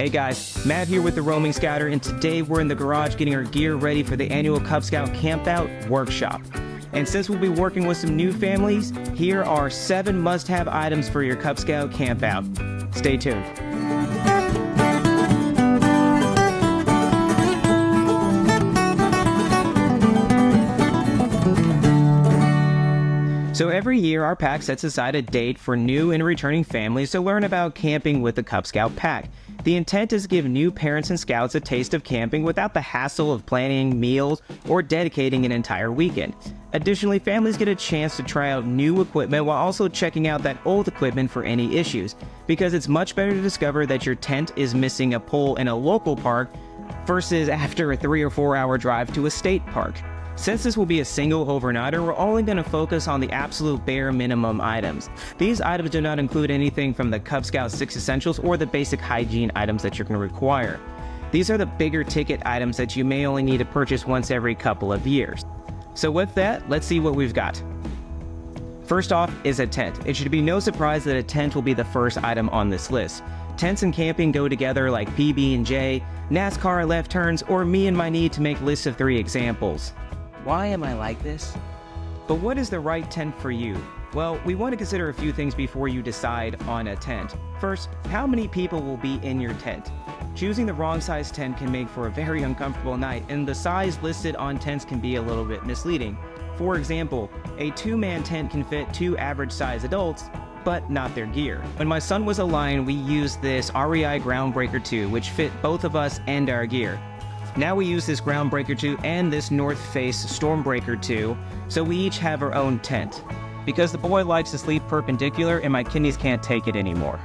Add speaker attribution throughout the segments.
Speaker 1: Hey guys, Matt here with the Roaming Scouter, and today we're in the garage getting our gear ready for the annual Cub Scout Campout Workshop. And since we'll be working with some new families, here are 7 must-have items for your Cub Scout campout. Stay tuned. So every year, our pack sets aside a date for new and returning families to learn about camping with the Cub Scout pack. The intent is to give new parents and scouts a taste of camping without the hassle of planning meals or dedicating an entire weekend. Additionally, families get a chance to try out new equipment while also checking out that old equipment for any issues, because it's much better to discover that your tent is missing a pole in a local park versus after a 3 or 4 hour drive to a state park. Since this will be a single overnighter, we're only going to focus on the absolute bare minimum items. These items do not include anything from the Cub Scout 6 Essentials or the basic hygiene items that you're going to require. These are the bigger ticket items that you may only need to purchase once every couple of years. So with that, let's see what we've got. First off is a tent. It should be no surprise that a tent will be the first item on this list. Tents and camping go together like PB&J, NASCAR left turns, or me and my need to make lists of 3 examples. Why am I like this? But what is the right tent for you? Well, we want to consider a few things before you decide on a tent. First, how many people will be in your tent? Choosing the wrong size tent can make for a very uncomfortable night, and the size listed on tents can be a little bit misleading. For example, a 2-man tent can fit 2 average-sized adults, but not their gear. When my son was a lion, we used this REI Groundbreaker 2, which fit both of us and our gear. Now we use this Groundbreaker 2 and this North Face Stormbreaker 2, so we each have our own tent. Because the boy likes to sleep perpendicular and my kidneys can't take it anymore.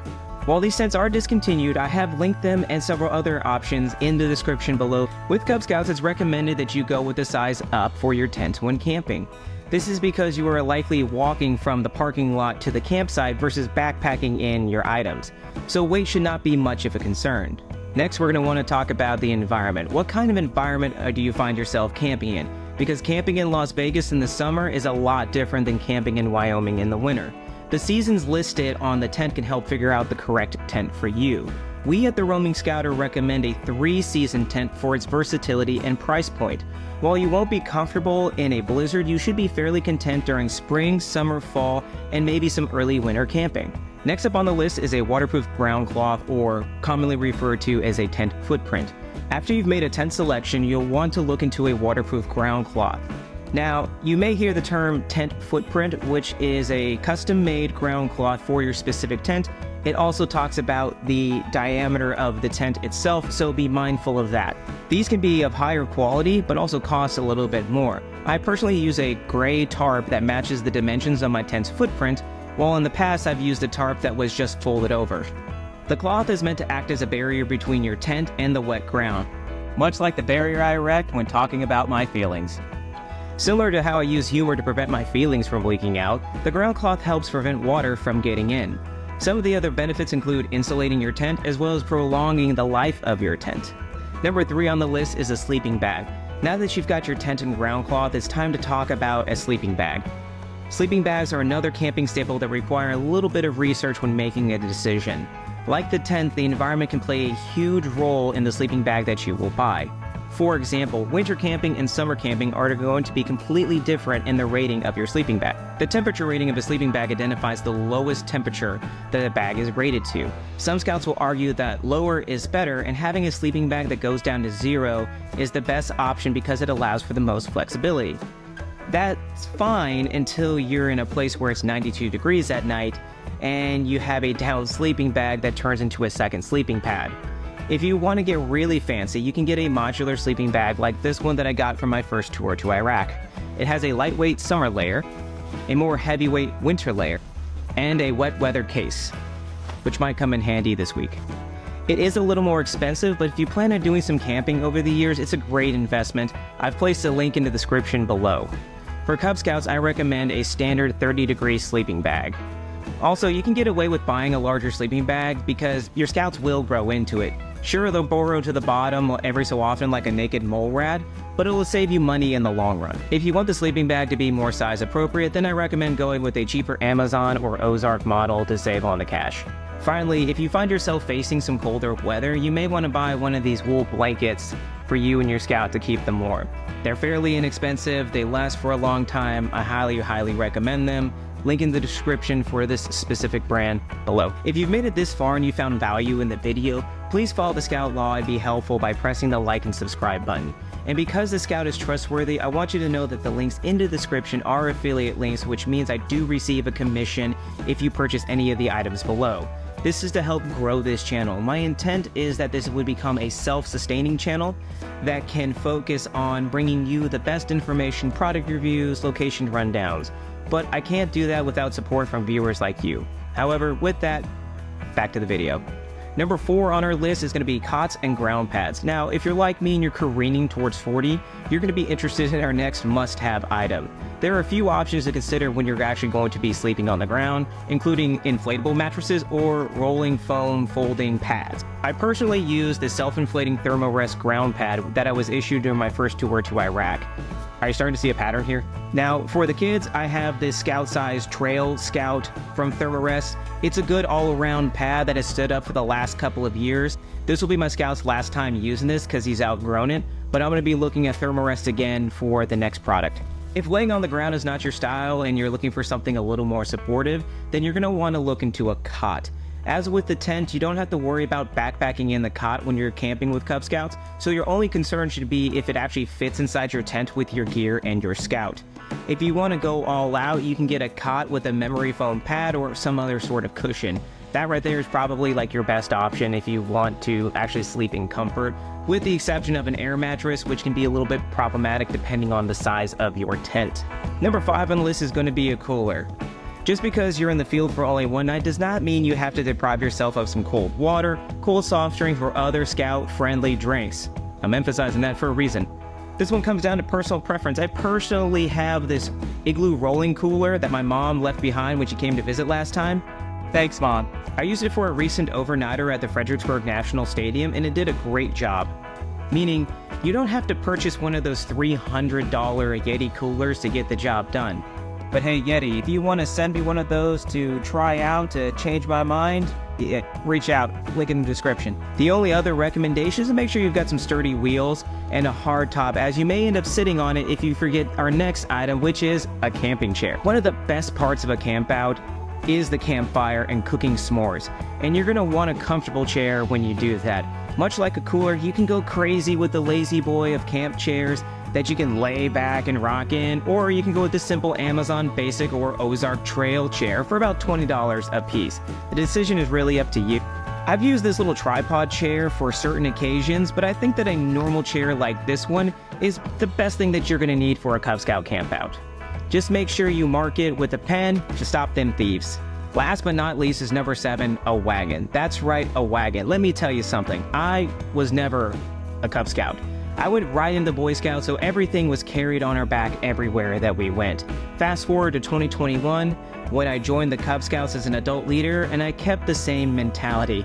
Speaker 1: While these tents are discontinued, I have linked them and several other options in the description below. With Cub Scouts, it's recommended that you go with the size up for your tent when camping. This is because you are likely walking from the parking lot to the campsite versus backpacking in your items, so weight should not be much of a concern. Next, we're going to want to talk about the environment. What kind of environment do you find yourself camping in? Because camping in Las Vegas in the summer is a lot different than camping in Wyoming in the winter. The seasons listed on the tent can help figure out the correct tent for you. We at the Roaming Scouter recommend a 3-season tent for its versatility and price point. While you won't be comfortable in a blizzard, you should be fairly content during spring, summer, fall, and maybe some early winter camping. Next up on the list is a waterproof ground cloth, or commonly referred to as a tent footprint. After you've made a tent selection, you'll want to look into a waterproof ground cloth. Now, you may hear the term tent footprint, which is a custom-made ground cloth for your specific tent. It also talks about the diameter of the tent itself, so be mindful of that. These can be of higher quality, but also cost a little bit more. I personally use a gray tarp that matches the dimensions of my tent's footprint, while in the past I've used a tarp that was just folded over. The cloth is meant to act as a barrier between your tent and the wet ground, much like the barrier I erect when talking about my feelings. Similar to how I use humor to prevent my feelings from leaking out, the ground cloth helps prevent water from getting in. Some of the other benefits include insulating your tent as well as prolonging the life of your tent. Number 3 on the list is a sleeping bag. Now that you've got your tent and ground cloth, it's time to talk about a sleeping bag. Sleeping bags are another camping staple that require a little bit of research when making a decision. Like the tent, the environment can play a huge role in the sleeping bag that you will buy. For example, winter camping and summer camping are going to be completely different in the rating of your sleeping bag. The temperature rating of a sleeping bag identifies the lowest temperature that a bag is rated to. Some scouts will argue that lower is better, and having a sleeping bag that goes down to 0 is the best option because it allows for the most flexibility. That's fine until you're in a place where it's 92 degrees at night and you have a down sleeping bag that turns into a second sleeping pad. If you want to get really fancy, you can get a modular sleeping bag like this one that I got from my first tour to Iraq. It has a lightweight summer layer, a more heavyweight winter layer, and a wet weather case, which might come in handy this week. It is a little more expensive, but if you plan on doing some camping over the years, it's a great investment. I've placed a link in the description below. For Cub Scouts, I recommend a standard 30-degree sleeping bag. Also, you can get away with buying a larger sleeping bag because your scouts will grow into it. Sure, they'll burrow to the bottom every so often like a naked mole rat, but it will save you money in the long run. If you want the sleeping bag to be more size appropriate, then I recommend going with a cheaper Amazon or Ozark model to save on the cash. Finally, if you find yourself facing some colder weather, you may want to buy one of these wool blankets for you and your scout to keep them warm. They're fairly inexpensive, they last for a long time, I highly recommend them. Link in the description for this specific brand below. If you've made it this far and you found value in the video, please follow the Scout Law and be helpful by pressing the like and subscribe button. And because the Scout is trustworthy, I want you to know that the links in the description are affiliate links, which means I do receive a commission if you purchase any of the items below. This is to help grow this channel. My intent is that this would become a self-sustaining channel that can focus on bringing you the best information, product reviews, location rundowns. But I can't do that without support from viewers like you. However, with that, back to the video. Number 4 on our list is going to be cots and ground pads. Now, if you're like me and you're careening towards 40, you're going to be interested in our next must-have item. There are a few options to consider when you're actually going to be sleeping on the ground, including inflatable mattresses or rolling foam folding pads. I personally use the self-inflating Thermarest ground pad that I was issued during my first tour to Iraq. Are you starting to see a pattern here? Now, for the kids, I have this Scout-sized Trail Scout from Thermarest. It's a good all-around pad that has stood up for the last couple of years. This will be my Scout's last time using this because he's outgrown it, but I'm going to be looking at Thermarest again for the next product. If laying on the ground is not your style and you're looking for something a little more supportive, then you're going to want to look into a cot. As with the tent, you don't have to worry about backpacking in the cot when you're camping with Cub Scouts, so your only concern should be if it actually fits inside your tent with your gear and your Scout. If you want to go all out, you can get a cot with a memory foam pad or some other sort of cushion. That right there is probably like your best option if you want to actually sleep in comfort, with the exception of an air mattress, which can be a little bit problematic depending on the size of your tent. Number 5 on the list is going to be a cooler. Just because you're in the field for only one night does not mean you have to deprive yourself of some cold water, cool soft drinks, or other Scout-friendly drinks. I'm emphasizing that for a reason. This one comes down to personal preference. I personally have this Igloo rolling cooler that my mom left behind when she came to visit last time. Thanks, Mom. I used it for a recent overnighter at the Fredericksburg National Stadium, and it did a great job. Meaning, you don't have to purchase one of those $300 Yeti coolers to get the job done. But hey, Yeti, if you want to send me one of those to try out to change my mind, reach out, link in the description. The only other recommendation is to make sure you've got some sturdy wheels and a hard top, as you may end up sitting on it if you forget our next item, which is a camping chair. One of the best parts of a camp out is the campfire and cooking s'mores, and you're going to want a comfortable chair when you do that. Much like a cooler, you can go crazy with the lazy boy of camp chairs that you can lay back and rock in, or you can go with the simple Amazon Basic or Ozark Trail chair for about $20 a piece. The decision is really up to you. I've used this little tripod chair for certain occasions, but I think that a normal chair like this one is the best thing that you're going to need for a Cub Scout campout. Just make sure you mark it with a pen to stop them thieves. Last but not least is number 7, a wagon. That's right, a wagon. Let me tell you something. I was never a Cub Scout. I would ride in the Boy Scouts, so everything was carried on our back everywhere that we went. Fast forward to 2021, when I joined the Cub Scouts as an adult leader, and I kept the same mentality.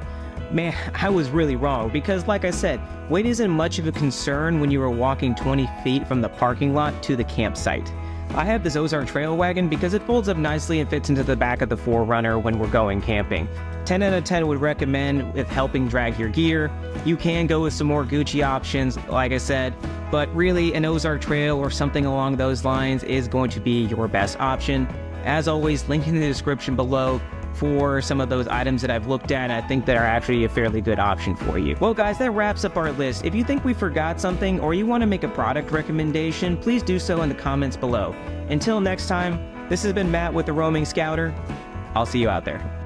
Speaker 1: Man, I was really wrong, because like I said, weight isn't much of a concern when you are walking 20 feet from the parking lot to the campsite. I have this Ozark Trail wagon because it folds up nicely and fits into the back of the 4Runner when we're going camping. 10 out of 10 would recommend with helping drag your gear. You can go with some more Gucci options, like I said, but really an Ozark Trail or something along those lines is going to be your best option. As always, link in the description below for some of those items that I've looked at, I think that are actually a fairly good option for you. Well guys, that wraps up our list. If you think we forgot something or you want to make a product recommendation, please do so in the comments below. Until next time, this has been Matt with the Roaming Scouter. I'll see you out there.